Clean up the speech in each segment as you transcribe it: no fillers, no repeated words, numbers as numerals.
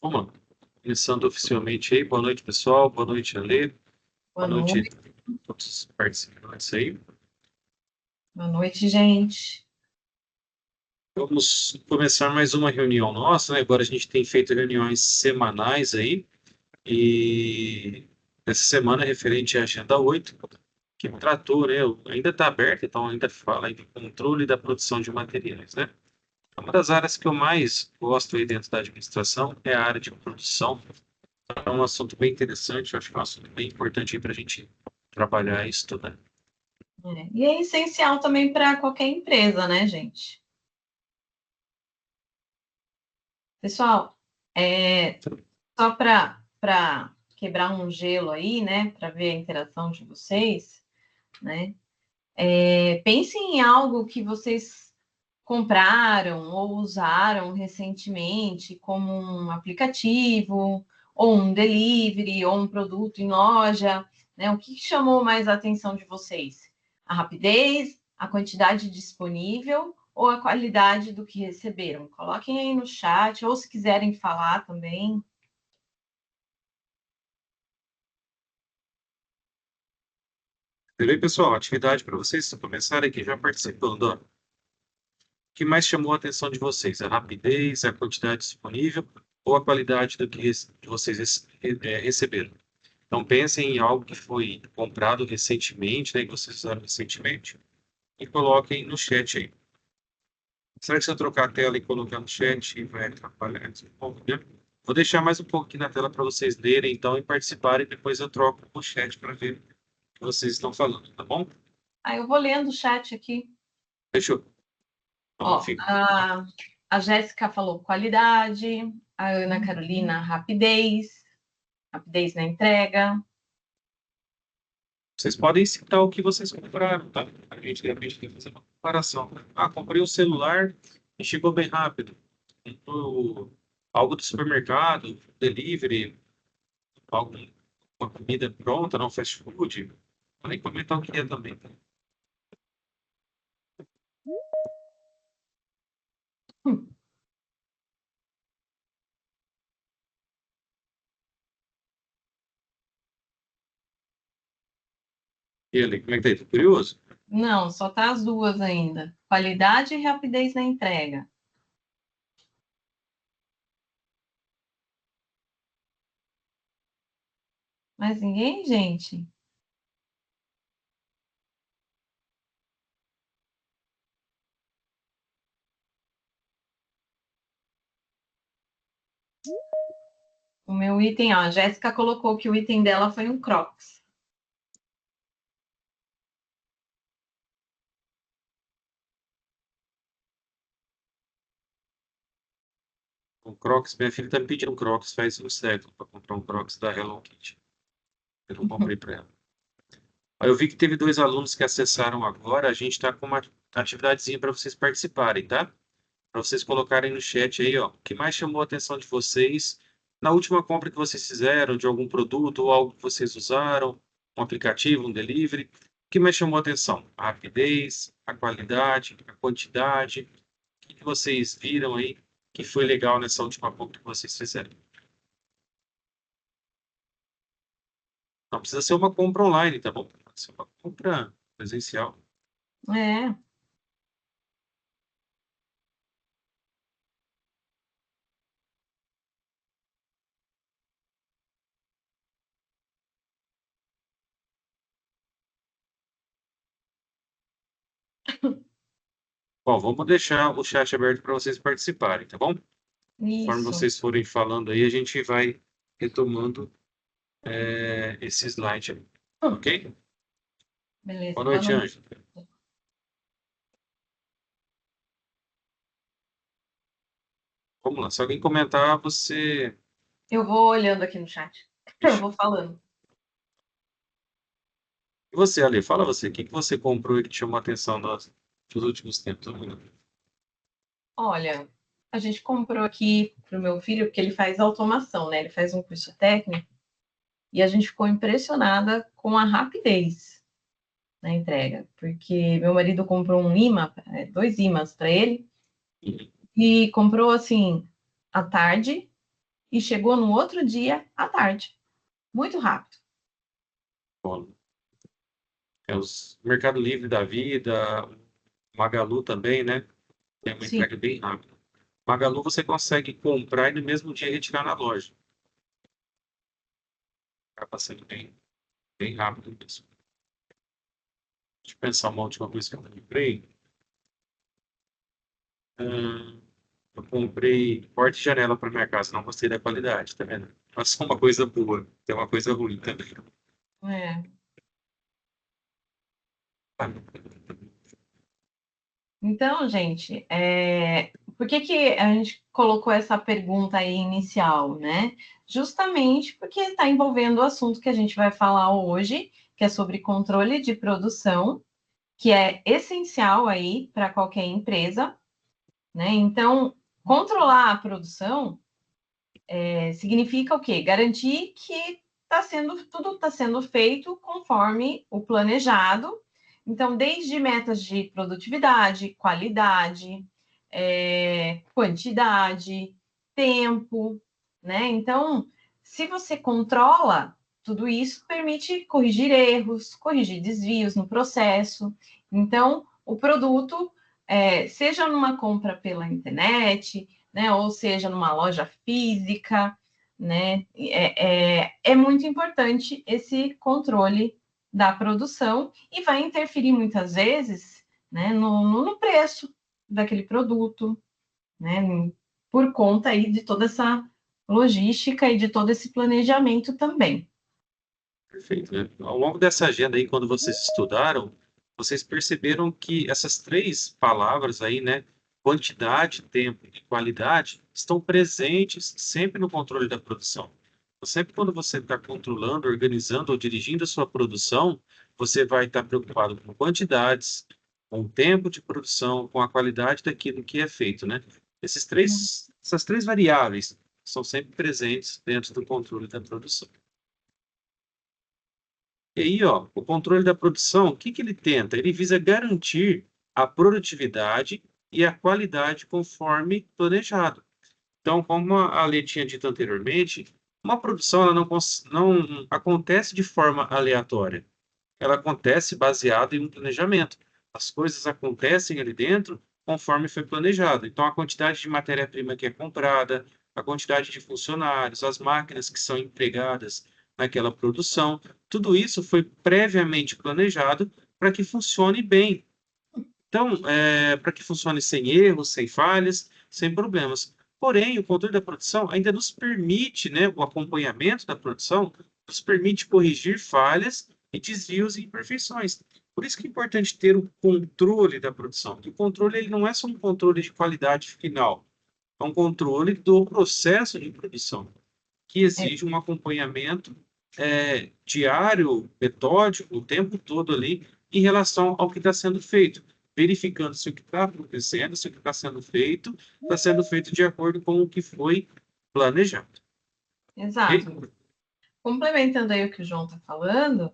Vamos lá. Começando oficialmente aí. Boa noite, pessoal. Boa noite, Alê. Boa Boa noite noite. a todos os participantes aí. Boa noite, gente. Vamos começar mais uma reunião nossa, né? Agora a gente tem feito reuniões semanais aí. E essa semana é referente à Agenda 8, que tratou, né? Ainda está aberta, então ainda fala aí do controle da produção de materiais, né? Uma das áreas que eu mais gosto aí dentro da administração é a área de produção. É um assunto bem interessante, eu acho que é um assunto bem importante para a gente trabalhar isso, né? E é essencial também para qualquer empresa, né, gente? Pessoal, só para quebrar um gelo aí, né, para ver a interação de vocês, né? Pensem em algo que vocês compraram ou usaram recentemente, como um aplicativo, ou um delivery, ou um produto em loja, né? O que chamou mais a atenção de vocês? A rapidez, a quantidade disponível ou a qualidade do que receberam? Coloquem aí no chat, ou se quiserem falar também. E aí, pessoal, atividade para vocês começarem aqui já participando. Ó. O que mais chamou a atenção de vocês? A rapidez, a quantidade disponível ou a qualidade do que vocês receberam? Então, pensem em algo que foi comprado recentemente, né, que vocês usaram recentemente, e coloquem no chat aí. Será que se eu trocar a tela e colocar no chat vai atrapalhar um pouco, né? Vou deixar mais um pouco aqui na tela para vocês lerem, então, e participarem, depois eu troco o chat para ver o que vocês estão falando, tá bom? Eu vou lendo o chat aqui. Fechou. Então, Ó, fica. a Jéssica falou qualidade, a Ana Carolina, rapidez na entrega. Vocês podem citar o que vocês compraram, tá? A gente, de repente, tem que fazer uma comparação. Ah, comprei um celular e chegou bem rápido. Comprou algo do supermercado, delivery, algo, uma comida pronta, não fast food. Podem comentar o que é também, tá? E ele, como é que tá aí? Tô curioso? Não, só tá as duas ainda. Qualidade e rapidez na entrega. Mas ninguém, gente. O meu item, ó, a Jéssica colocou que o item dela foi um Crocs. Um Crocs, minha filha tá me pedindo um Crocs faz um século para comprar um Crocs da Hello Kitty. Eu não comprei para ela. Aí eu vi que teve dois alunos que acessaram agora. A gente está com uma atividadezinha para vocês participarem, tá? Para vocês colocarem no chat aí, ó. O que mais chamou a atenção de vocês na última compra que vocês fizeram de algum produto ou algo que vocês usaram, um aplicativo, um delivery. O que mais chamou a atenção? A rapidez, a qualidade, a quantidade. O que vocês viram aí que foi legal nessa última compra que vocês fizeram? Não precisa ser uma compra online, tá bom? Pode ser uma compra presencial. É. Bom, vamos deixar o chat aberto para vocês participarem, tá bom? Conforme Isso. vocês forem falando aí, a gente vai retomando esse slide aí. Ok? Beleza. Boa Boa noite, noite. Ângelo. Vamos lá. Se alguém comentar, você. Eu vou olhando aqui no chat. Eu Ixi. vou falando. E você, Ale, fala você. O que que você comprou e que te chamou a atenção dos últimos tempos? Olha, a gente comprou aqui para o meu filho, porque ele faz automação, né? Ele faz um curso técnico e a gente ficou impressionada com a rapidez na entrega, porque meu marido comprou um imã, dois imãs para ele, Uhum. e comprou assim à tarde e chegou no outro dia à tarde. Muito rápido. Bom, os Mercado Livre da vida, Magalu também, né? Tem uma Sim. entrega bem rápida. Magalu você consegue comprar e no mesmo dia retirar na loja. Acaba sendo bem rápido mesmo. Deixa eu pensar uma última coisa que eu comprei. Eu comprei porta e janela para minha casa. Não gostei da qualidade, tá vendo? Mas só uma coisa boa. Tem uma coisa ruim também. É. Então, gente, por que que a gente colocou essa pergunta aí inicial, né? Justamente porque está envolvendo o assunto que a gente vai falar hoje, que é sobre controle de produção, que é essencial aí para qualquer empresa, né? Então, controlar a produção significa o quê? Garantir que tudo está sendo feito conforme o planejado. Então, desde metas de produtividade, qualidade, quantidade, tempo, né? Então, se você controla tudo isso, permite corrigir erros, corrigir desvios no processo. Então, o produto, seja numa compra pela internet, né? Ou seja, numa loja física, né? É muito importante esse controle da produção e vai interferir muitas vezes, né, no preço daquele produto, né? Por conta aí de toda essa logística e de todo esse planejamento também. Perfeito, né? Ao longo dessa agenda aí, quando vocês estudaram, vocês perceberam que essas três palavras aí, né? Quantidade, tempo e qualidade, estão presentes sempre no controle da produção. Então, sempre quando você está controlando, organizando ou dirigindo a sua produção, você vai estar preocupado com quantidades, com o tempo de produção, com a qualidade daquilo que é feito, né? Essas três variáveis são sempre presentes dentro do controle da produção. E aí, ó, o controle da produção, o que que ele tenta? Ele visa garantir a produtividade e a qualidade conforme planejado. Então, como a Lê tinha dito anteriormente, uma produção ela não acontece de forma aleatória. Ela acontece baseada em um planejamento. As coisas acontecem ali dentro conforme foi planejado. Então, a quantidade de matéria-prima que é comprada, a quantidade de funcionários, as máquinas que são empregadas naquela produção, tudo isso foi previamente planejado para que funcione bem. Então, para que funcione sem erros, sem falhas, sem problemas. Porém, o controle da produção ainda nos permite, né, o acompanhamento da produção, nos permite corrigir falhas e desvios e imperfeições. Por isso que é importante ter o controle da produção. E o controle ele não é só um controle de qualidade final, é um controle do processo de produção, que É, exige um acompanhamento diário, metódico, o tempo todo ali, em relação ao que está sendo feito, verificando se o que está acontecendo, se o que está sendo feito de acordo com o que foi planejado. exato. Ok? Complementando aí o que o João está falando,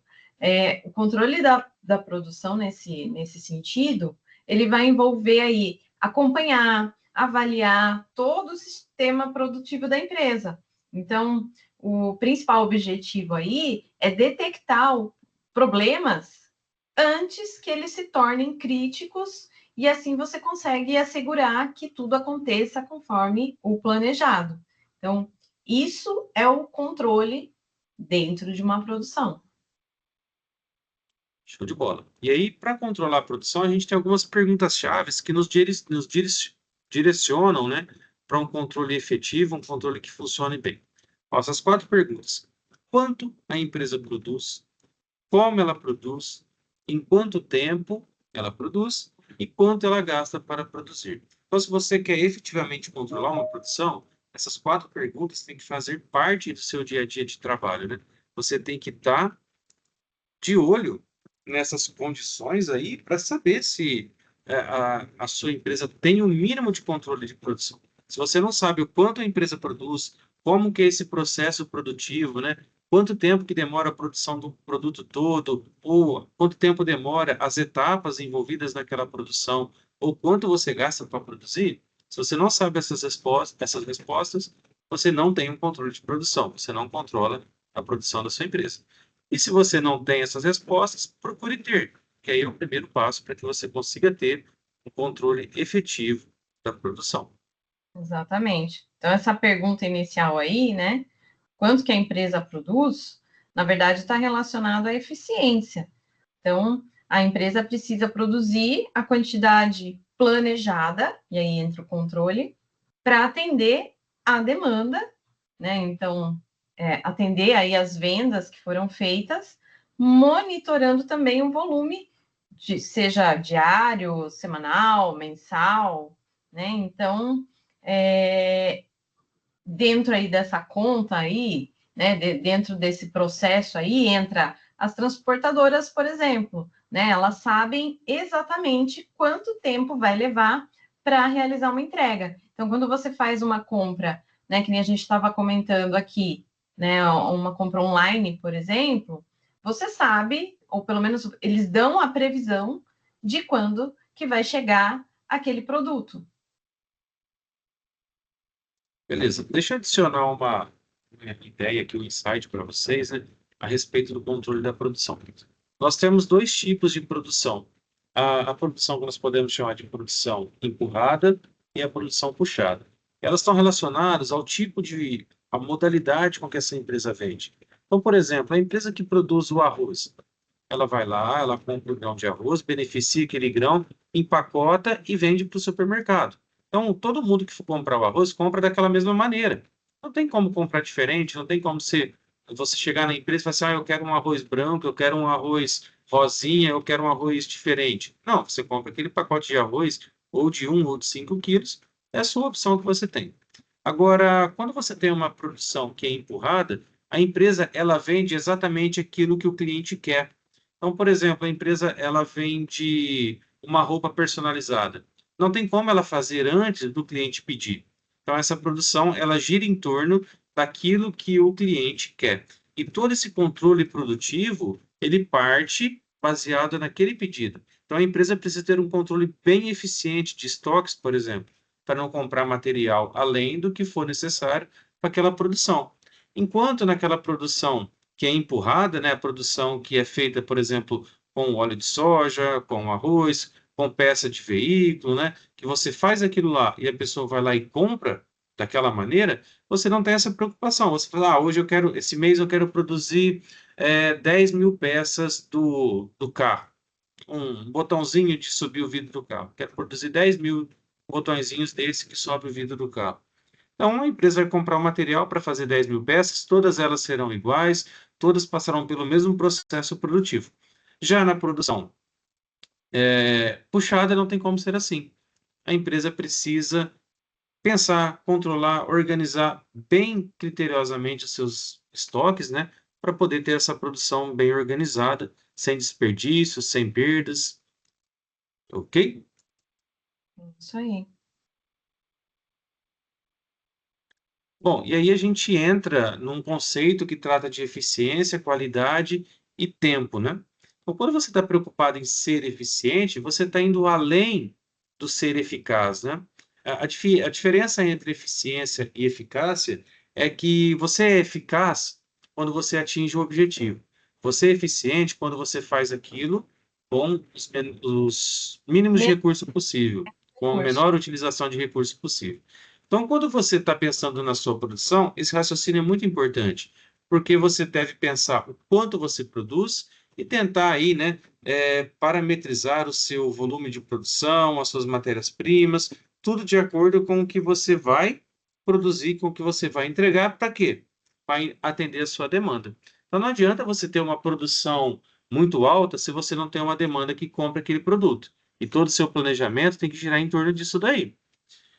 o controle da produção nesse sentido, ele vai envolver aí acompanhar, avaliar todo o sistema produtivo da empresa. Então, o principal objetivo aí é detectar problemas antes que eles se tornem críticos e assim você consegue assegurar que tudo aconteça conforme o planejado. Então, isso é o controle dentro de uma produção. Show de bola. E aí, para controlar a produção, a gente tem algumas perguntas-chave que direcionam, né, para um controle efetivo, um controle que funcione bem. Ó, essas quatro perguntas. Quanto a empresa produz? Como ela produz? Em quanto tempo ela produz? E quanto ela gasta para produzir? Então, se você quer efetivamente controlar uma produção, essas quatro perguntas têm que fazer parte do seu dia a dia de trabalho, né? Você tem que estar de olho nessas condições aí para saber se a sua empresa tem o mínimo de controle de produção. Se você não sabe o quanto a empresa produz, como que é esse processo produtivo, né? Quanto tempo que demora a produção do produto todo, ou quanto tempo demora as etapas envolvidas naquela produção, ou quanto você gasta para produzir, se você não sabe essas respostas, você não tem um controle de produção, você não controla a produção da sua empresa. E se você não tem essas respostas, procure ter, que aí é o primeiro passo para que você consiga ter um controle efetivo da produção. Exatamente. Então, essa pergunta inicial aí, né? Quanto que a empresa produz, na verdade, está relacionado à eficiência. Então, a empresa precisa produzir a quantidade planejada, e aí entra o controle, para atender a demanda, né? Então, atender aí as vendas que foram feitas, monitorando também o volume, seja diário, semanal, mensal, né? Então, é, dentro aí dessa conta aí, né, dentro desse processo aí, entra as transportadoras, por exemplo, né? Elas sabem exatamente quanto tempo vai levar para realizar uma entrega. Então, quando você faz uma compra, né, que nem a gente estava comentando aqui, né, uma compra online, por exemplo, você sabe, ou pelo menos eles dão a previsão de quando que vai chegar aquele produto. Beleza, deixa eu adicionar uma ideia aqui, um insight para vocês, né, a respeito do controle da produção. Nós temos dois tipos de produção. A produção que nós podemos chamar de produção empurrada e a produção puxada. Elas estão relacionadas ao tipo a modalidade com que essa empresa vende. Então, por exemplo, a empresa que produz o arroz, ela vai lá, ela compra o grão de arroz, beneficia aquele grão, empacota e vende para o supermercado. Então, todo mundo que for comprar o arroz, compra daquela mesma maneira. Não tem como comprar diferente, não tem como você chegar na empresa e falar assim, eu quero um arroz branco, eu quero um arroz rosinha, eu quero um arroz diferente. Não, você compra aquele pacote de arroz, ou de 1 ou de 5 quilos, é a sua opção que você tem. Agora, quando você tem uma produção que é empurrada, a empresa ela vende exatamente aquilo que o cliente quer. Então, por exemplo, a empresa ela vende uma roupa personalizada. Não tem como ela fazer antes do cliente pedir. Então, essa produção ela gira em torno daquilo que o cliente quer. E todo esse controle produtivo, ele parte baseado naquele pedido. Então, a empresa precisa ter um controle bem eficiente de estoques, por exemplo, para não comprar material além do que for necessário para aquela produção. Enquanto naquela produção que é empurrada, né, a produção que é feita, por exemplo, com óleo de soja, com arroz, com peça de veículo, né, que você faz aquilo lá e a pessoa vai lá e compra daquela maneira, você não tem essa preocupação. Você fala, hoje eu quero, esse mês eu quero produzir 10 mil peças do carro. Um botãozinho de subir o vidro do carro. Quero produzir 10 mil botõezinhos desse que sobe o vidro do carro. Então, a empresa vai comprar o material para fazer 10 mil peças, todas elas serão iguais, todas passarão pelo mesmo processo produtivo. Já na produção puxada, não tem como ser assim. A empresa precisa pensar, controlar, organizar bem criteriosamente os seus estoques, né, para poder ter essa produção bem organizada, sem desperdício, sem perdas, ok? Isso aí. Bom, e aí a gente entra num conceito que trata de eficiência, qualidade e tempo, né? Então, quando você está preocupado em ser eficiente, você está indo além do ser eficaz, né? A diferença entre eficiência e eficácia é que você é eficaz quando você atinge o objetivo. Você é eficiente quando você faz aquilo com os mínimos de Menos recurso possível, com a recurso. menor utilização de recurso possível. Então, quando você está pensando na sua produção, esse raciocínio é muito importante, porque você deve pensar o quanto você produz e tentar aí, né, parametrizar o seu volume de produção, as suas matérias-primas, tudo de acordo com o que você vai produzir, com o que você vai entregar, para quê? Para atender a sua demanda. Então, não adianta você ter uma produção muito alta se você não tem uma demanda que compre aquele produto. E todo o seu planejamento tem que girar em torno disso daí.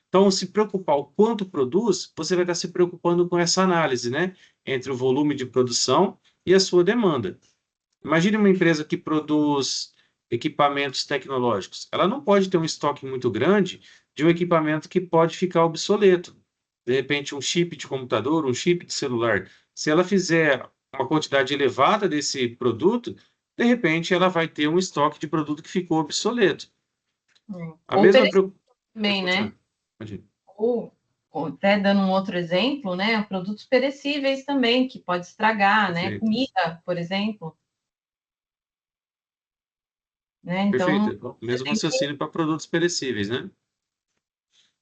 Então, se preocupar o quanto produz, você vai estar se preocupando com essa análise, né? Entre o volume de produção e a sua demanda. Imagine uma empresa que produz equipamentos tecnológicos. Ela não pode ter um estoque muito grande de um equipamento que pode ficar obsoleto. De repente, um chip de computador, um chip de celular. Se ela fizer uma quantidade elevada desse produto, de repente ela vai ter um estoque de produto que ficou obsoleto. A Ou mesma preocupação. Pode também, né? continuar. Pode ir. até dando um outro exemplo, né? Produtos perecíveis também, que pode estragar, né? Perfeito. Comida, por exemplo. Né? Então, Perfeito. Mesmo raciocínio para produtos perecíveis, né?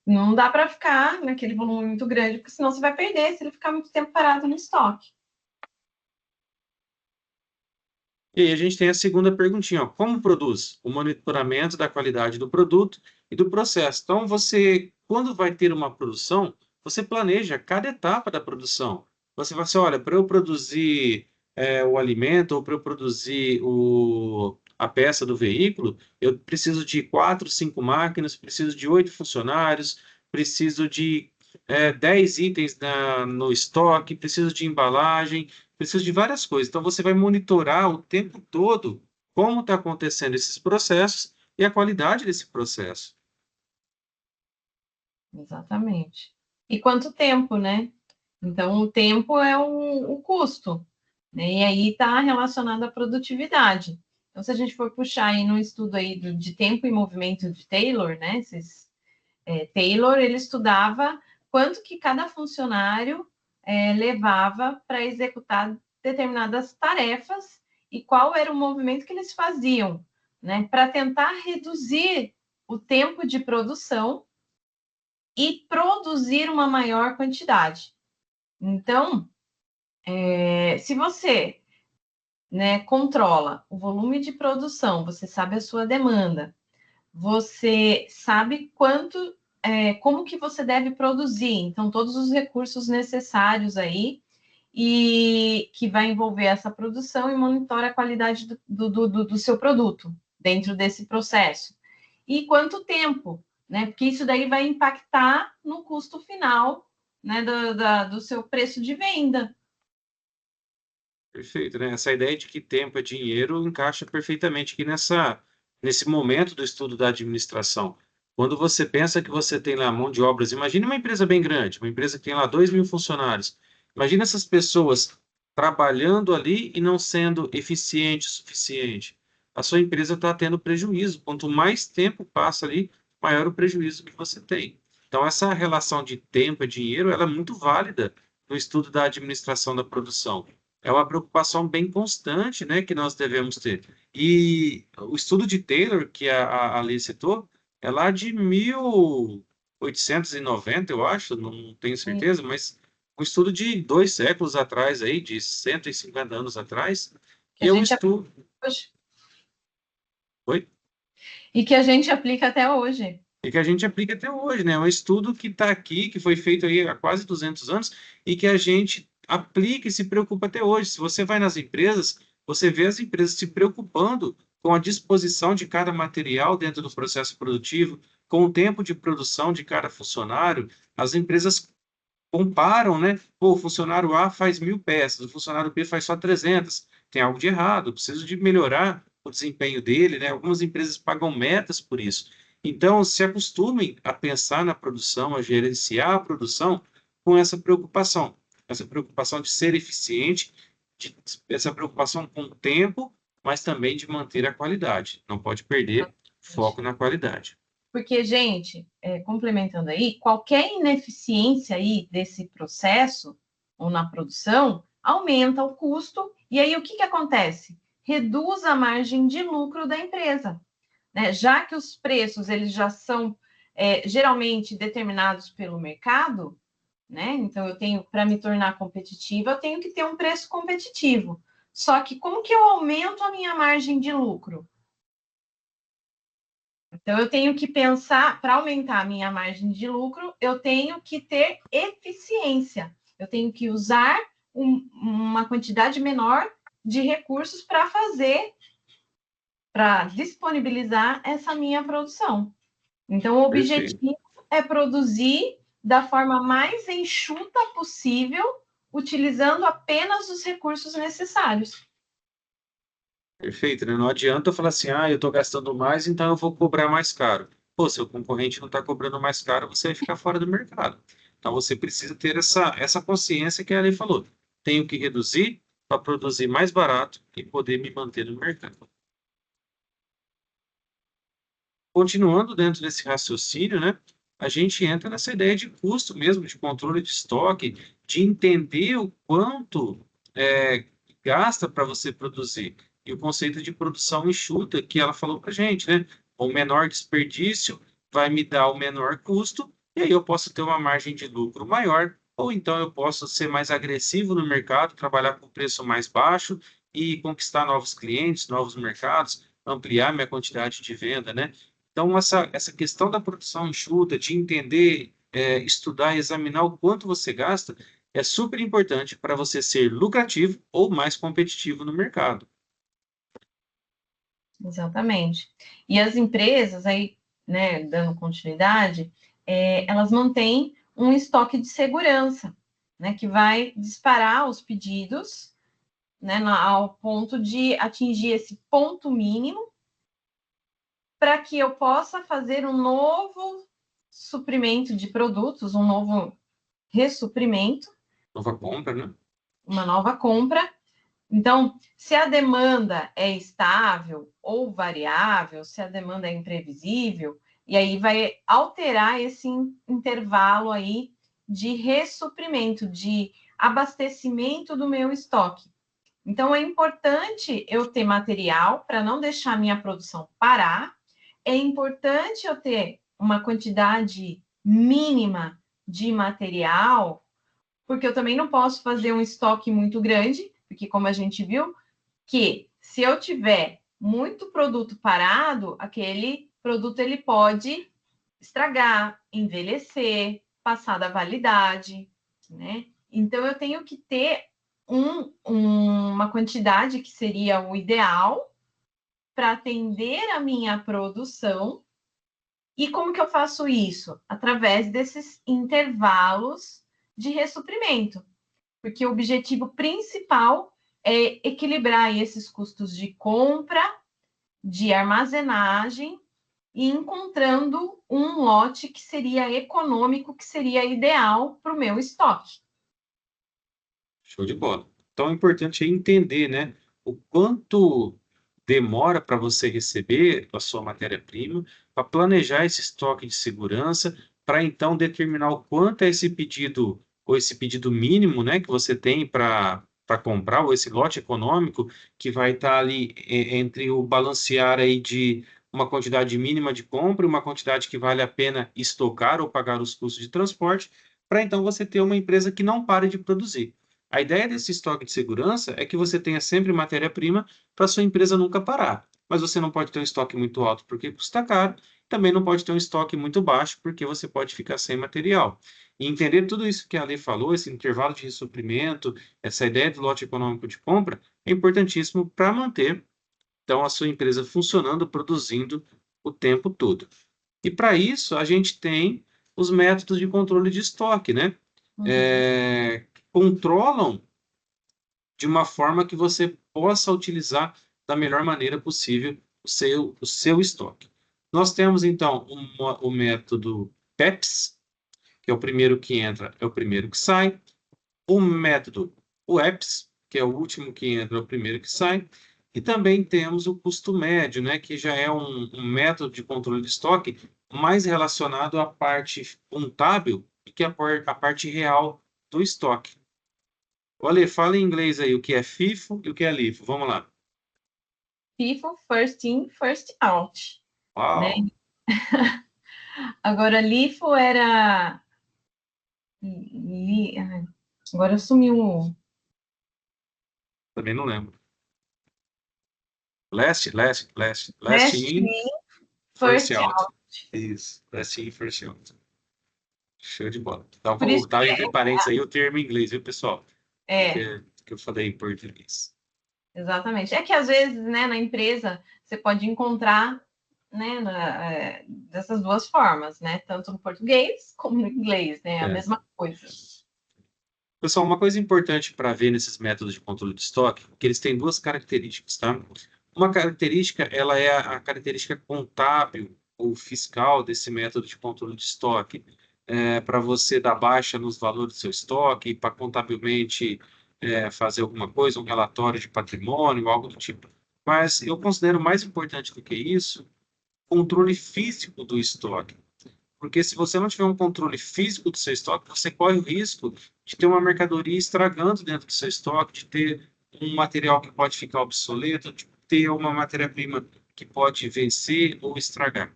não dá para ficar naquele volume muito grande, porque senão você vai perder se ele ficar muito tempo parado no estoque. E aí a gente tem a segunda perguntinha, ó. Como produz? O monitoramento da qualidade do produto e do processo. Então, você, quando vai ter uma produção, você planeja cada etapa da produção. Você vai assim, olha, para eu produzir o alimento ou para eu produzir a peça do veículo, eu preciso de 4, 5 máquinas, preciso de 8 funcionários, preciso de 10 itens no estoque, preciso de embalagem, precisa de várias coisas. Então, você vai monitorar o tempo todo como está acontecendo esses processos e a qualidade desse processo. Exatamente. E quanto tempo, né? Então, o tempo é o custo, né? E aí está relacionado à produtividade. Então, se a gente for puxar aí no estudo aí de tempo e movimento de Taylor, né? Taylor, ele estudava quanto que cada funcionário levava para executar determinadas tarefas e qual era o movimento que eles faziam, né? Para tentar reduzir o tempo de produção e produzir uma maior quantidade. Então, se você, né, controla o volume de produção, você sabe a sua demanda, você sabe como que você deve produzir, então todos os recursos necessários aí e que vai envolver essa produção e monitora a qualidade do seu produto dentro desse processo. E quanto tempo, né? Porque isso daí vai impactar no custo final, né, do seu preço de venda. Perfeito, né? Essa ideia de que tempo é dinheiro encaixa perfeitamente aqui nesse momento do estudo da administração. Quando você pensa que você tem lá mão de obras, imagine uma empresa bem grande, uma empresa que tem lá 2.000 funcionários. Imagina essas pessoas trabalhando ali e não sendo eficiente o suficiente. A sua empresa está tendo prejuízo. Quanto mais tempo passa ali, maior o prejuízo que você tem. Então, essa relação de tempo e dinheiro, ela é muito válida no estudo da administração da produção. É uma preocupação bem constante, né, que nós devemos ter. E o estudo de Taylor, que a Alice citou, é lá de 1890, eu acho, não tenho certeza, mas um estudo de 2 séculos atrás, aí, de 150 anos atrás, Que e a é um gente estudo. hoje, Oi? e que a gente aplica até hoje. E que a gente aplica até hoje, né? É um estudo que está aqui, que foi feito aí há quase 200 anos, e que a gente aplica e se preocupa até hoje. Se você vai nas empresas, você vê as empresas se preocupando com a disposição de cada material dentro do processo produtivo, com o tempo de produção de cada funcionário. As empresas comparam, né? Pô, o funcionário A faz 1.000 peças, o funcionário B faz só 300. Tem algo de errado, preciso de melhorar o desempenho dele, né? Algumas empresas pagam metas por isso. Então, se acostumem a pensar na produção, a gerenciar a produção com essa preocupação de ser eficiente, essa preocupação com o tempo, mas também de manter a qualidade. Não pode perder foco na qualidade. Porque, gente, complementando aí, qualquer ineficiência aí desse processo ou na produção aumenta o custo, e aí o que acontece? Reduz a margem de lucro da empresa, né? Já que os preços eles já são geralmente determinados pelo mercado, né? Então eu tenho, para me tornar competitiva, eu tenho que ter um preço competitivo. Só que como que eu aumento a minha margem de lucro? Então, eu tenho que pensar, para aumentar a minha margem de lucro, eu tenho que ter eficiência. Eu tenho que usar uma quantidade menor de recursos para disponibilizar essa minha produção. Então, o Perfeito. objetivo é produzir da forma mais enxuta possível, utilizando apenas os recursos necessários. Perfeito, né? Não adianta eu falar assim, eu estou gastando mais, então eu vou cobrar mais caro. Pô, seu concorrente não está cobrando mais caro, você vai ficar fora do mercado. Então você precisa ter essa consciência que a lei falou. Tenho que reduzir para produzir mais barato e poder me manter no mercado. Continuando dentro desse raciocínio, né? a gente entra nessa ideia de custo mesmo, de controle de estoque, de entender o quanto gasta para você produzir. E o conceito de produção enxuta, que ela falou para a gente, né? O menor desperdício vai me dar o menor custo, e aí eu posso ter uma margem de lucro maior, ou então eu posso ser mais agressivo no mercado, trabalhar com preço mais baixo e conquistar novos clientes, novos mercados, ampliar minha quantidade de venda, né? Então, essa questão da produção enxuta, de entender, estudar e examinar o quanto você gasta, é super importante para você ser lucrativo ou mais competitivo no mercado. Exatamente. E as empresas, aí, né, dando continuidade, elas mantêm um estoque de segurança, né, que vai disparar os pedidos, né, ao ponto de atingir esse ponto mínimo para que eu possa fazer um novo suprimento de produtos, um novo ressuprimento, Nova compra, né? uma nova compra. Então, se a demanda é estável ou variável, se a demanda é imprevisível, e aí vai alterar esse intervalo aí de ressuprimento, de abastecimento do meu estoque. Então, é importante eu ter material para não deixar minha produção parar, é importante eu ter uma quantidade mínima de material, porque eu também não posso fazer um estoque muito grande, porque como a gente viu, que se eu tiver muito produto parado, aquele produto ele pode estragar, envelhecer, passar da validade, né? Então eu tenho que ter uma quantidade que seria o ideal para atender a minha produção. E como que eu faço isso? Através desses intervalos de ressuprimento, porque o objetivo principal é equilibrar esses custos de compra, de armazenagem e encontrando um lote que seria econômico, que seria ideal para o meu estoque. Show de bola. Então, é importante entender, né, o quanto demora para você receber a sua matéria-prima, para planejar esse estoque de segurança, para então determinar o quanto é esse pedido, ou esse pedido mínimo, né, que você tem para comprar, ou esse lote econômico, que vai estar ali entre o balancear aí de uma quantidade mínima de compra e uma quantidade que vale a pena estocar ou pagar os custos de transporte, para então você ter uma empresa que não pare de produzir. A ideia desse estoque de segurança é que você tenha sempre matéria-prima para sua empresa nunca parar. Mas você não pode ter um estoque muito alto porque custa caro, também não pode ter um estoque muito baixo porque você pode ficar sem material. E entender tudo isso que a Lei falou, esse intervalo de ressuprimento, essa ideia do lote econômico de compra, é importantíssimo para manter, então, a sua empresa funcionando, produzindo o tempo todo. E para isso, a gente tem os métodos de controle de estoque, né? Uhum. Que controlam de uma forma que você possa utilizar da melhor maneira possível o seu estoque. Nós temos, então, o método PEPS, que é o primeiro que entra, é o primeiro que sai. O método UEPS, que é o último que entra, é o primeiro que sai. E também temos o custo médio, né, que já é um método de controle de estoque mais relacionado à parte contábil do que a parte real do estoque. Olha, fala em inglês aí o que é FIFO e o que é LIFO. Vamos lá. FIFO, first in, first out, né? Uau, Agora, LIFO era... Agora sumiu. também não lembro. Last Last in, in, first first out. out. Isso, last in, first out. Show de bola. Então, Por vou isso botar que entre parênteses aí o termo em inglês, viu, pessoal? é, Que eu falei em português. exatamente. É que às vezes, né, na empresa, você pode encontrar, né, dessas duas formas, né? Tanto no português como no inglês, né? A É. mesma coisa. Pessoal, uma coisa importante para ver nesses métodos de controle de estoque, é que eles têm duas características, tá? Uma característica, ela é a característica contábil ou fiscal desse método de controle de estoque, para você dar baixa nos valores do seu estoque, para contabilmente fazer alguma coisa, um relatório de patrimônio, algo do tipo. Mas eu considero mais importante do que isso, controle físico do estoque. Porque se você não tiver um controle físico do seu estoque, você corre o risco de ter uma mercadoria estragando dentro do seu estoque, de ter um material que pode ficar obsoleto, de ter uma matéria-prima que pode vencer ou estragar.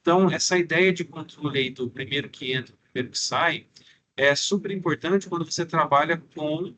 Então, essa ideia de controle aí do primeiro que entra, primeiro que sai, é super importante quando você trabalha com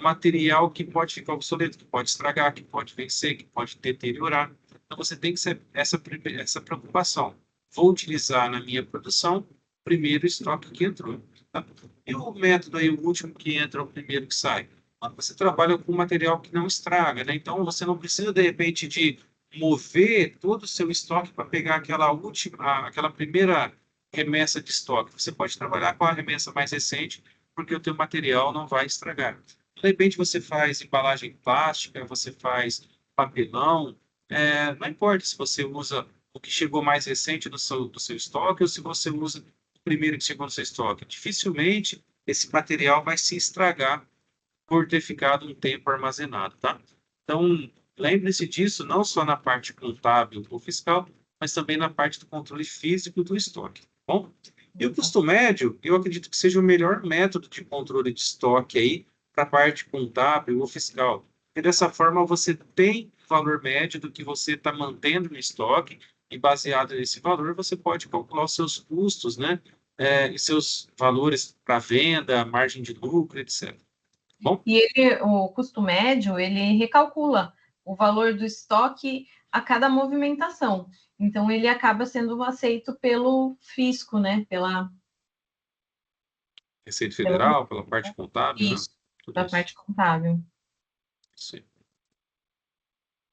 material que pode ficar obsoleto, que pode estragar, que pode vencer, que pode deteriorar. Então, você tem que ser essa preocupação. Vou utilizar na minha produção o primeiro estoque que entrou. Tá? E o método aí, o último que entra, o primeiro que sai. Quando você trabalha com material que não estraga, né? Então, você não precisa, de repente, de mover todo o seu estoque para pegar aquela última, aquela primeira remessa de estoque. Você pode trabalhar com a remessa mais recente, porque o teu material não vai estragar. De repente você faz embalagem plástica, você faz papelão, não importa se você usa o que chegou mais recente do seu estoque ou se você usa o primeiro que chegou no seu estoque. Dificilmente esse material vai se estragar por ter ficado um tempo armazenado, tá? Então, lembre-se disso não só na parte contábil ou fiscal, mas também na parte do controle físico do estoque, tá bom? E o custo médio, eu acredito que seja o melhor método de controle de estoque aí para a parte contábil ou fiscal. E dessa forma você tem o valor médio do que você está mantendo no estoque e baseado nesse valor você pode calcular os seus custos, né? E seus valores para venda, margem de lucro, etc. Bom, E o custo médio, ele recalcula o valor do estoque a cada movimentação. Então, ele acaba sendo aceito pelo fisco, né? Receita Pela Federal, pela parte contábil, né? isso, Tudo da isso. parte contábil. Isso aí.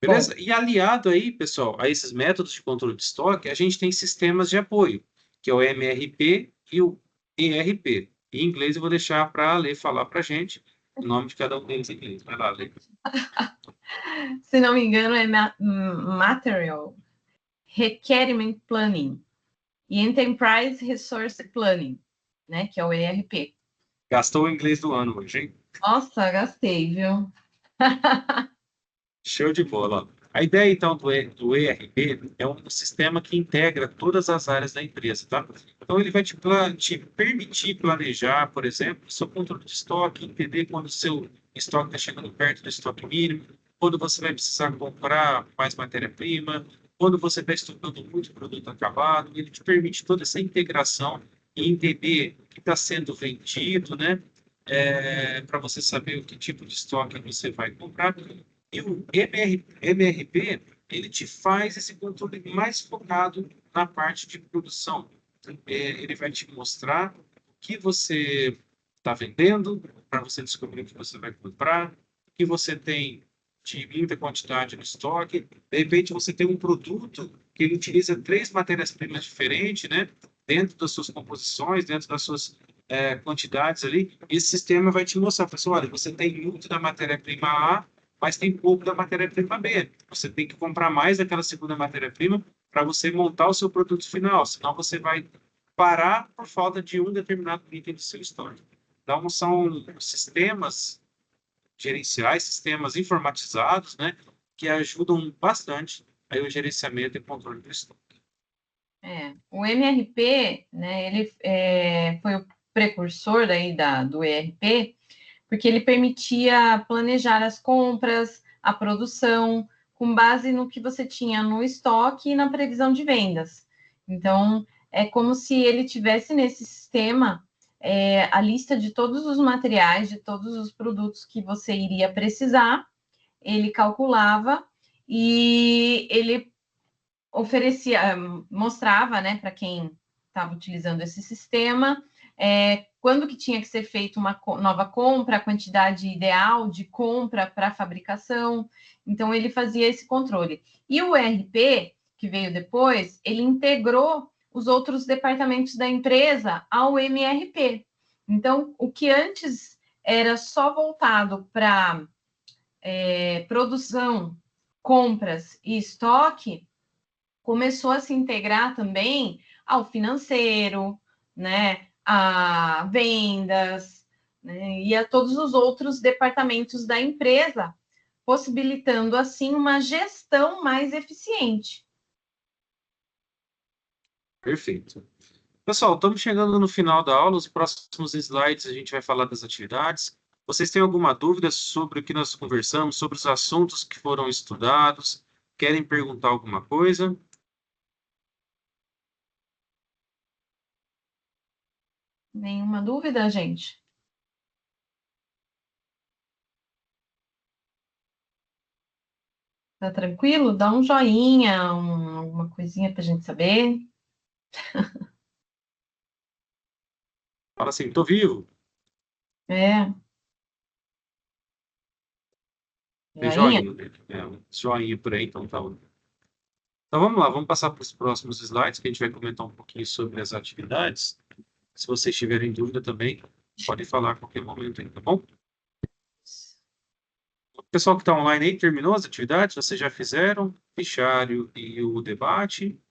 Bom, Beleza? E aliado aí, pessoal, a esses métodos de controle de estoque, a gente tem sistemas de apoio, que é o MRP e o ERP. Em inglês eu vou deixar para a Lê falar para a gente o nome de cada um deles em inglês. Vai lá, Lê. se não me engano, é Material Requirement Planning e Enterprise Resource Planning, né? Que é o ERP. Gastou o inglês do ano hoje, hein? Nossa, gastei, viu? Show de bola. A ideia, então, do ERP é um sistema que integra todas as áreas da empresa, tá? Então, ele vai te permitir planejar, por exemplo, o seu controle de estoque, entender quando o seu estoque está chegando perto do estoque mínimo, quando você vai precisar comprar mais matéria-prima, quando você está estocando muito produto acabado. Ele te permite toda essa integração e entender o que está sendo vendido, né? Para você saber o que tipo de estoque você vai comprar. E o MRP, ele te faz esse controle mais focado na parte de produção. Ele vai te mostrar o que você está vendendo, para você descobrir o que você vai comprar, o que você tem de muita quantidade no estoque. De repente, você tem um produto que ele utiliza 3 matérias-primas diferentes, né? Dentro das suas composições, dentro das suas quantidades ali. Esse sistema vai te mostrar, pessoal, olha, você tem muito da matéria-prima A, mas tem pouco da matéria-prima B. Você tem que comprar mais daquela segunda matéria-prima para você montar o seu produto final, senão você vai parar por falta de um determinado item do seu estoque. Então, são sistemas gerenciais, sistemas informatizados, né, que ajudam bastante aí o gerenciamento e controle do estoque. O MRP, né, ele foi o precursor daí do ERP, porque ele permitia planejar as compras, a produção, com base no que você tinha no estoque e na previsão de vendas. Então, é como se ele tivesse nesse sistema a lista de todos os materiais, de todos os produtos que você iria precisar, ele calculava e ele oferecia, mostrava, né, para quem estava utilizando esse sistema, quando que tinha que ser feita uma nova compra, a quantidade ideal de compra para a fabricação. Então, ele fazia esse controle. E o ERP, que veio depois, ele integrou os outros departamentos da empresa ao MRP. Então, o que antes era só voltado para produção, compras e estoque, começou a se integrar também ao financeiro, né, a vendas, né, e a todos os outros departamentos da empresa, possibilitando assim uma gestão mais eficiente. Perfeito. Pessoal, estamos chegando no final da aula. Os próximos slides a gente vai falar das atividades. Vocês têm alguma dúvida sobre o que nós conversamos, sobre os assuntos que foram estudados? Querem perguntar alguma coisa? Nenhuma dúvida, gente? Tá tranquilo? Dá um joinha, alguma coisinha para a gente saber. Fala assim, estou vivo. É, Tem joinha? joinha, né? Joinha por aí, então tá bom. Então vamos lá, vamos passar para os próximos slides, que a gente vai comentar um pouquinho sobre as atividades. Se vocês tiverem dúvida também, podem falar a qualquer momento aí, tá bom? O pessoal que está online aí, terminou as atividades? Vocês já fizeram o fichário e o debate?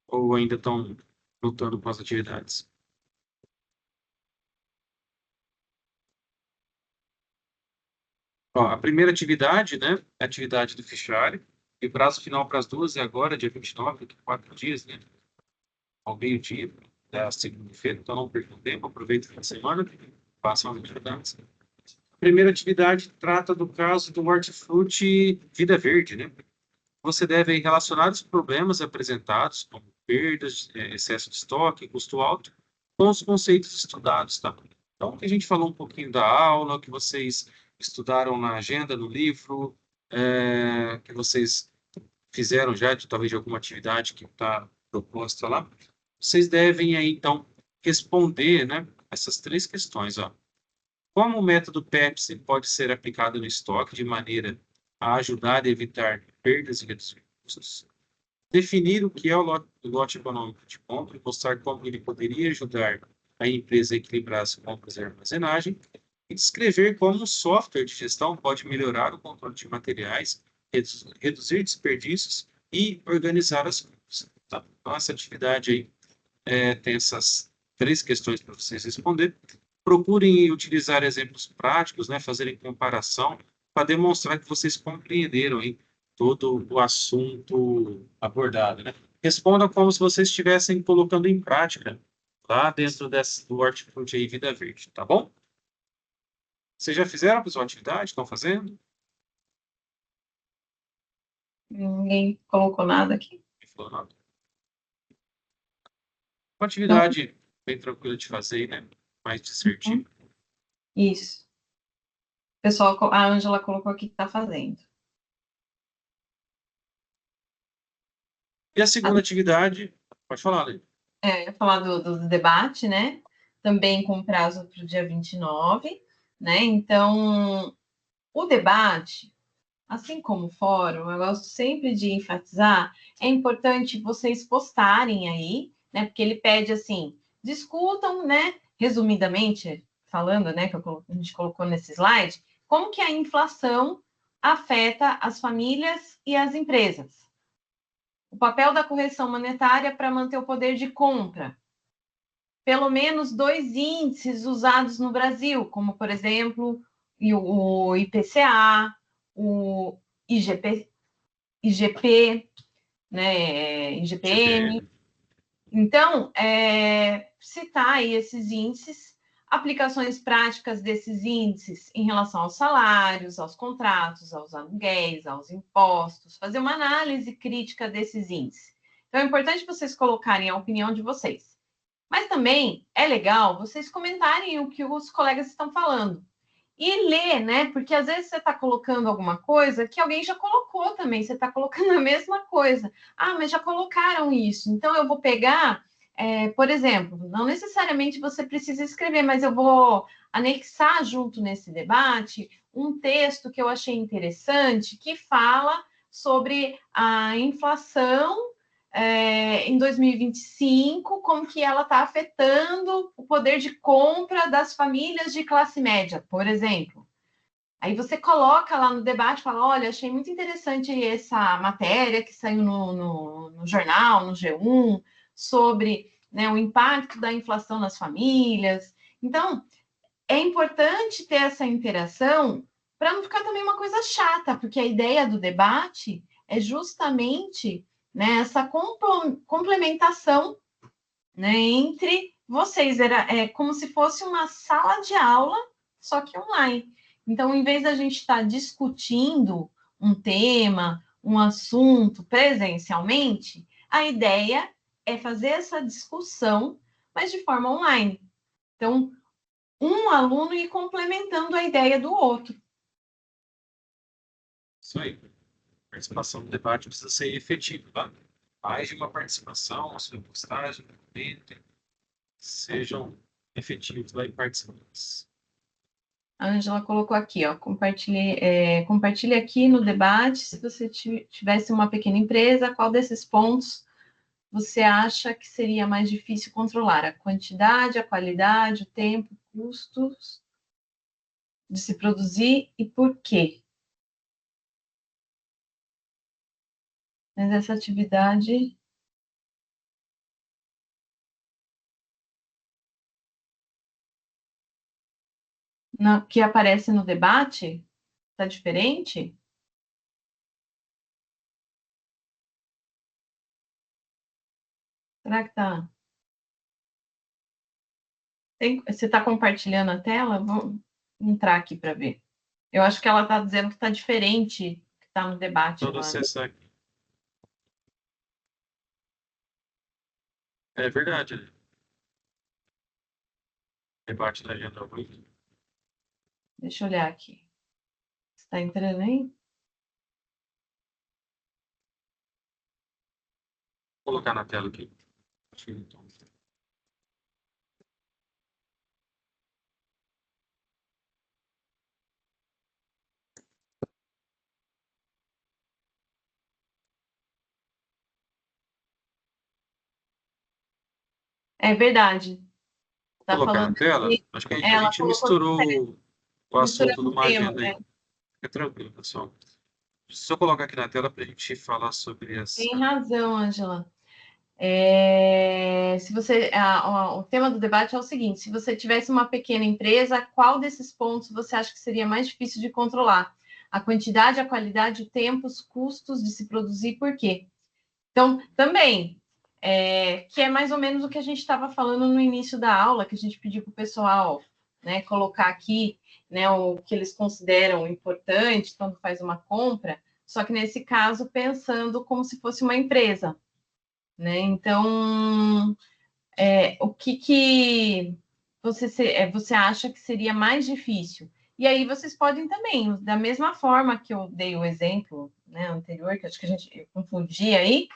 Ou ainda estão lutando com as atividades? Ó, a primeira atividade, né, é a atividade do fichário. E o prazo final para as duas é agora, dia 29, daqui a 4 dias, né? Ao meio-dia da segunda-feira. Então não percam tempo, aproveitem o fim de semana, façam as atividades. A primeira atividade trata do caso do hortifruti Vida Verde, né? Você deve relacionar os problemas apresentados, como perdas, excesso de estoque, custo alto, com os conceitos estudados, tá? Então, o que a gente falou um pouquinho da aula, o que vocês estudaram na agenda, no livro, que vocês fizeram já, talvez de alguma atividade que está proposta lá, vocês devem aí, então, responder, né, essas três questões, ó. Como o método Pepsi pode ser aplicado no estoque de maneira a ajudar a evitar perdas e reduzir custos? Definir o que é o lote econômico de compra e mostrar como ele poderia ajudar a empresa a equilibrar as compras e a armazenagem. E descrever como um software de gestão pode melhorar o controle de materiais, reduzir desperdícios e organizar as compras. Tá? Então, essa atividade aí tem essas três questões para vocês responder. Procurem utilizar exemplos práticos, né, fazerem comparação, para demonstrar que vocês compreenderam hein, todo o assunto abordado. Né? Respondam como se vocês estivessem colocando em prática lá dentro do Hortifruti aí, Vida Verde, tá bom? Vocês já fizeram a sua atividade? Estão fazendo? Ninguém colocou nada aqui. Não falou nada. Uma Então, atividade bem tranquila de fazer, né? Mais dissertiva. isso. Pessoal, a Ângela colocou aqui que está fazendo. E a segunda atividade, pode falar, Lê. Eu ia falar do debate, né? Também com prazo para o dia 29, né? Então, o debate, assim como o fórum, eu gosto sempre de enfatizar, é importante vocês postarem aí, né? Porque ele pede assim, discutam, né? Resumidamente falando, né? A gente colocou nesse slide, como que a inflação afeta as famílias e as empresas. O papel da correção monetária para manter o poder de compra. Pelo menos dois índices usados no Brasil, como, por exemplo, o IPCA, o IGP, né, IGPM. GPM. Então, citar aí esses índices, aplicações práticas desses índices em relação aos salários, aos contratos, aos aluguéis, aos impostos, fazer uma análise crítica desses índices. Então, é importante vocês colocarem a opinião de vocês. Mas também é legal vocês comentarem o que os colegas estão falando. E ler, né? Porque às vezes você está colocando alguma coisa que alguém já colocou também, você está colocando a mesma coisa. Ah, mas já colocaram isso. Então eu vou pegar, por exemplo, não necessariamente você precisa escrever, mas eu vou anexar junto nesse debate um texto que eu achei interessante que fala sobre a inflação em 2025, como que ela está afetando o poder de compra das famílias de classe média, por exemplo. Aí você coloca lá no debate, fala, olha, achei muito interessante essa matéria que saiu no jornal, no G1, sobre né, o impacto da inflação nas famílias. Então, é importante ter essa interação para não ficar também uma coisa chata, porque a ideia do debate é justamente né, essa complementação né, entre vocês. Era como se fosse uma sala de aula, só que online. Então, em vez da gente estar discutindo um tema, um assunto presencialmente, a ideia é fazer essa discussão, mas de forma online. Então, um aluno ir complementando a ideia do outro. Isso aí. A participação no debate precisa ser efetiva, tá? Mais de uma participação, a sua postagem, comentem, sejam efetivos lá e participantes. A Angela colocou aqui, ó, compartilhe aqui no debate, se você tivesse uma pequena empresa, qual desses pontos você acha que seria mais difícil controlar? A quantidade, a qualidade, o tempo, custos de se produzir e por quê? Mas essa atividade... que aparece no debate? Está diferente? Será que está... Você está compartilhando a tela? Vamos entrar aqui para ver. Eu acho que ela está dizendo que está diferente, que está no debate Todo lá. acessar aqui. É verdade, né? Debate da agenda 8. Deixa eu olhar aqui. Está entrando aí? Vou colocar na tela aqui. Então. É verdade. Vou Está colocar na falando tela. que Acho que a ela gente colocou misturou o assunto misturando o numa tema. agenda aí. Fica tranquilo, pessoal. Só colocar aqui na tela para a gente falar sobre essa. Tem razão, Angela. Se você, o tema do debate é o seguinte: se você tivesse uma pequena empresa, qual desses pontos você acha que seria mais difícil de controlar? A quantidade, a qualidade, o tempo, os custos de se produzir, por quê? Então, também, que é mais ou menos o que a gente estava falando no início da aula, que a gente pediu para o pessoal, né, colocar aqui, né, o que eles consideram importante quando faz uma compra, só que nesse caso pensando como se fosse uma empresa, né? Então, o que você acha que seria mais difícil? E aí vocês podem também, da mesma forma que eu dei o exemplo, né, anterior, que acho que eu confundi aí,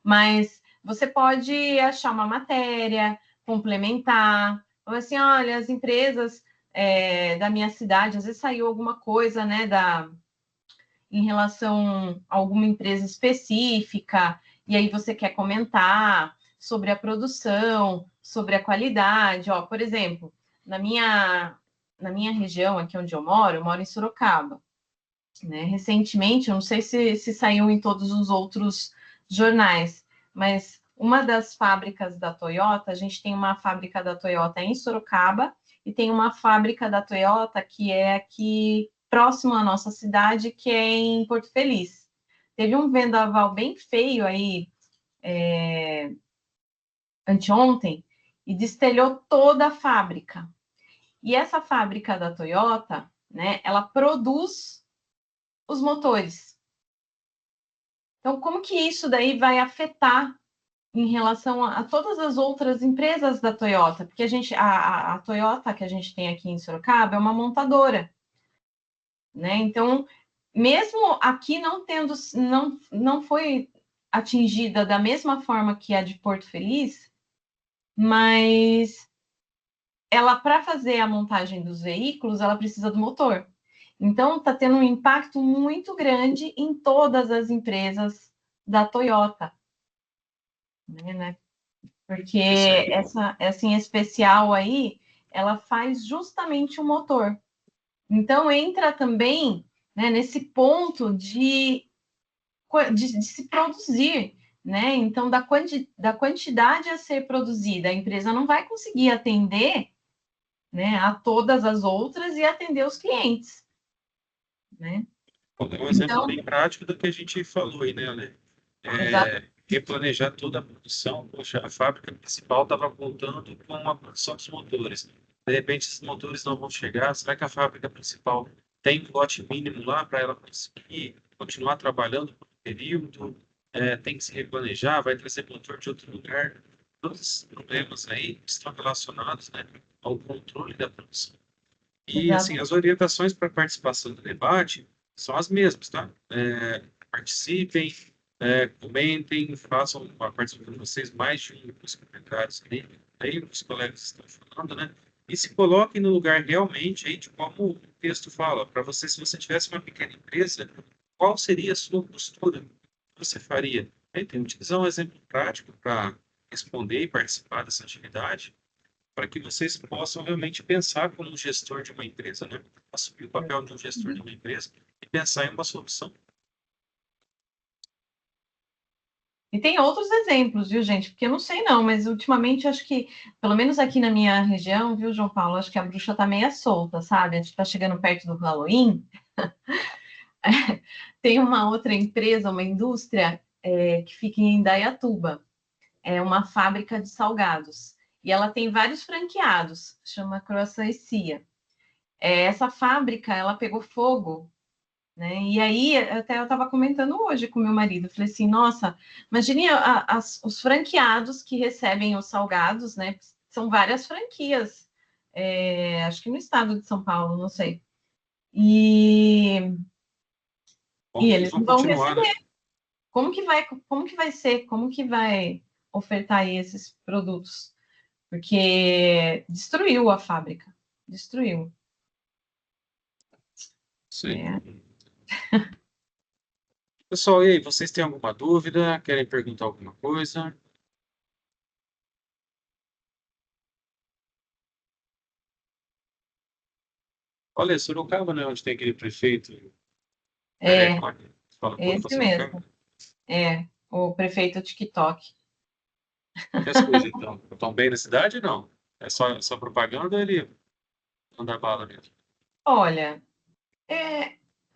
mas você pode achar uma matéria, complementar, ou assim, olha, as empresas da minha cidade, às vezes saiu alguma coisa, né, em relação a alguma empresa específica, e aí você quer comentar sobre a produção, sobre a qualidade. Ó, por exemplo, na minha região, aqui onde eu moro em Sorocaba. Né? Recentemente, eu não sei se saiu em todos os outros jornais, mas uma das fábricas da Toyota, a gente tem uma fábrica da Toyota em Sorocaba e tem uma fábrica da Toyota que é aqui próximo à nossa cidade, que é em Porto Feliz. Teve um vendaval bem feio aí anteontem e destelhou toda a fábrica. E essa fábrica da Toyota, né, ela produz os motores. Então, como que isso daí vai afetar em relação a todas as outras empresas da Toyota? Porque a Toyota que a gente tem aqui em Sorocaba é uma montadora, né? Então, mesmo aqui não foi atingida da mesma forma que a de Porto Feliz, mas ela, para fazer a montagem dos veículos, ela precisa do motor. Então, está tendo um impacto muito grande em todas as empresas da Toyota, né? Porque essa em especial aí, ela faz justamente o motor. Então, entra também, né, nesse ponto de se produzir, né? Então, da quantidade a ser produzida, a empresa não vai conseguir atender, né, a todas as outras e atender os clientes, né? Vou dar um exemplo Então, bem prático do que a gente falou aí, né, Ale? exato. replanejar toda a produção. Poxa, a fábrica principal estava contando com a produção dos motores. De repente, esses motores não vão chegar. Será que a fábrica principal tem um lote mínimo lá para ela conseguir continuar trabalhando por um período? Tem que se replanejar, vai trazer motor de outro lugar. Todos esses problemas aí estão relacionados, né, ao controle da produção. E, assim, Exato. as orientações para participação do debate são as mesmas, tá? Participem, comentem, façam a participação de vocês mais de um dos comentários aí os colegas estão falando, né? E se coloquem no lugar realmente aí de como o texto fala. Para você, se você tivesse uma pequena empresa, qual seria a sua postura? O que você faria? Aí tem utilizar um exemplo prático para responder e participar dessa atividade para que vocês possam realmente pensar como um gestor de uma empresa, né? Assumir o papel de um gestor de uma empresa e pensar em uma solução. E tem outros exemplos, viu, gente? Porque eu não sei não, mas ultimamente acho que, pelo menos aqui na minha região, viu, João Paulo, acho que a bruxa tá meia solta, sabe? A gente tá chegando perto do Halloween. Tem uma outra empresa, uma indústria, que fica em Indaiatuba. É uma fábrica de salgados. E ela tem vários franqueados, chama Croissant e Cia. Essa fábrica, ela pegou fogo, né? E aí, até eu estava comentando hoje com meu marido, falei assim, nossa, imagine os franqueados que recebem os salgados, né? São várias franquias, acho que no estado de São Paulo, não sei. E, Como e que eles eles vão não vão continuar, né? receber. Como que vai ser? Como que vai ofertar aí esses produtos? Porque destruiu a fábrica, destruiu. Sim. É. Pessoal, e aí, vocês têm alguma dúvida? Querem perguntar alguma coisa? Olha, Sorocaba, né? Onde tem aquele prefeito É, careca, olha, fala tudo para esse Sorocaba. mesmo. O prefeito TikTok. E as coisas, então? Estão bem na cidade ou não? É só propaganda ou ele anda bala mesmo? Olha,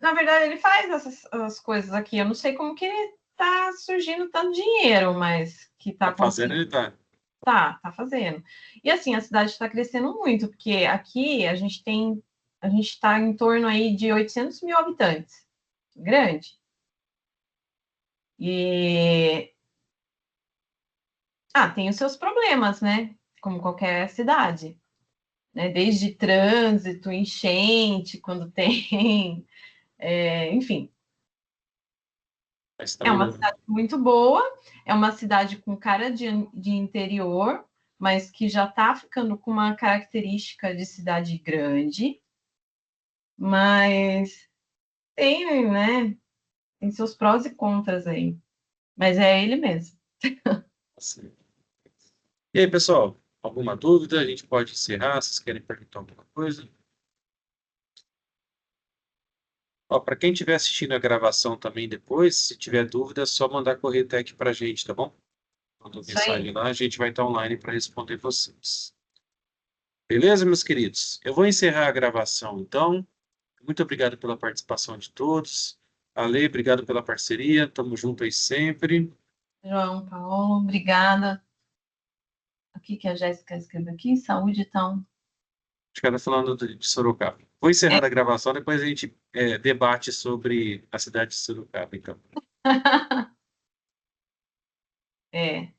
na verdade ele faz essas as coisas aqui. Eu não sei como que ele tá surgindo tanto dinheiro, mas que tá Tá fazendo, conseguindo. ele tá. Tá fazendo. E assim, a cidade está crescendo muito, porque aqui a gente está em torno aí de 800 mil habitantes. Grande. E tem os seus problemas, né? Como qualquer cidade, né? Desde trânsito, enchente, quando tem, enfim. Mas É também uma não. cidade muito boa, é uma cidade com cara de interior, mas que já está ficando com uma característica de cidade grande, mas tem, né? Tem seus prós e contras aí. Mas é ele mesmo. Assim. E aí, pessoal, alguma dúvida? A gente pode encerrar. Vocês querem perguntar alguma coisa? Para quem estiver assistindo a gravação também depois, se tiver dúvida, é só mandar correio tech para a gente, tá bom? Manda Isso aí. mensagem lá, a gente vai estar online para responder vocês. Beleza, meus queridos? Eu vou encerrar a gravação, então. Muito obrigado pela participação de todos. Ale, obrigado pela parceria. Tamo junto aí sempre. João Paulo, obrigada. O que que a Jéssica escreveu aqui? Saúde, então. Acho que ela tá falando de Sorocaba. Vou É. encerrar a gravação, depois a gente debate sobre a cidade de Sorocaba, então. É.